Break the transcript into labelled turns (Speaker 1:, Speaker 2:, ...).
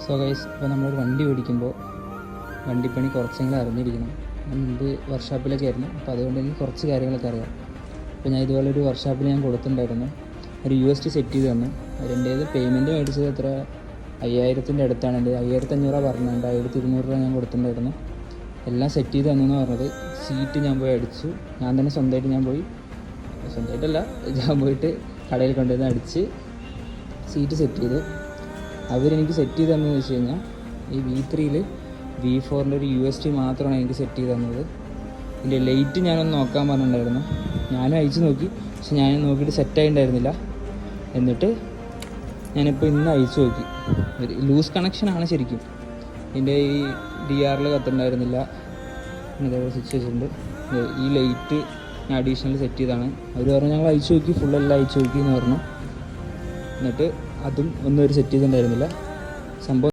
Speaker 1: So guys, ഇപ്പോൾ നമ്മളൊരു വണ്ടി മേടിക്കുമ്പോൾ വണ്ടിപ്പണി കുറച്ചെങ്കിലും അറിഞ്ഞിരിക്കണം. ഞാൻ മുമ്പ് വർക്ക്ഷോപ്പിലൊക്കെ ആയിരുന്നു, അപ്പോൾ അതുകൊണ്ട് എനിക്ക് കുറച്ച് കാര്യങ്ങളൊക്കെ അറിയാം. അപ്പോൾ ഞാൻ ഇതുപോലെ ഒരു വർക്ക്ഷോപ്പിൽ ഞാൻ കൊടുത്തിട്ടുണ്ടായിരുന്നു. ഒരു UST സെറ്റ് ചെയ്ത് തന്നു. അതിൻ്റേത് പേയ്മെൻറ്റ് മേടിച്ചത് എത്ര 5000-ൻ്റെ അടുത്താണ്. എൻ്റെ 1500 പറഞ്ഞിട്ടുണ്ട്. 1200 രൂപ ഞാൻ കൊടുത്തിട്ടുണ്ടായിരുന്നു. എല്ലാം സെറ്റ് ചെയ്ത് തന്നു എന്ന് പറഞ്ഞത്. സീറ്റ് ഞാൻ പോയി അടിച്ചു. ഞാൻ തന്നെ സ്വന്തമായിട്ടല്ല, ഞാൻ പോയിട്ട് കടയിൽ കൊണ്ടുവന്ന് അടിച്ച് സീറ്റ് സെറ്റ് ചെയ്തു. അവരെനിക്ക് സെറ്റ് ചെയ്ത് തന്നതെന്ന് വെച്ച് കഴിഞ്ഞാൽ ഈ V3-ൽ V4-ൻ്റെ ഒരു UST മാത്രമാണ് എനിക്ക് സെറ്റ് ചെയ്ത് തന്നത്. ഇതിൻ്റെ ലൈറ്റ് ഞാനൊന്ന് നോക്കാൻ പറഞ്ഞിട്ടുണ്ടായിരുന്നു. ഞാനും അയച്ചു നോക്കി, പക്ഷെ ഞാൻ നോക്കിയിട്ട് സെറ്റായിട്ടുണ്ടായിരുന്നില്ല. എന്നിട്ട് ഞാനിപ്പോൾ ഇന്ന് അയച്ചു നോക്കി. ഒരു ലൂസ് കണക്ഷനാണ് ശരിക്കും. ഇതിൻ്റെ ഈ DR കത്തുണ്ടായിരുന്നില്ല. അതേപോലെ സ്വിച്ച് വെച്ചിട്ടുണ്ട്. ഈ ലൈറ്റ് ഞാൻ അഡീഷണൽ സെറ്റ് ചെയ്താണ്. അവർ പറഞ്ഞു ഞങ്ങൾ അയച്ചു നോക്കി, ഫുള്ളെല്ലാം അയച്ചു നോക്കി എന്ന് പറഞ്ഞു. എന്നിട്ട് അതും ഒന്നും ഒരു സെറ്റ് ചെയ്തിട്ടുണ്ടായിരുന്നില്ല. സംഭവം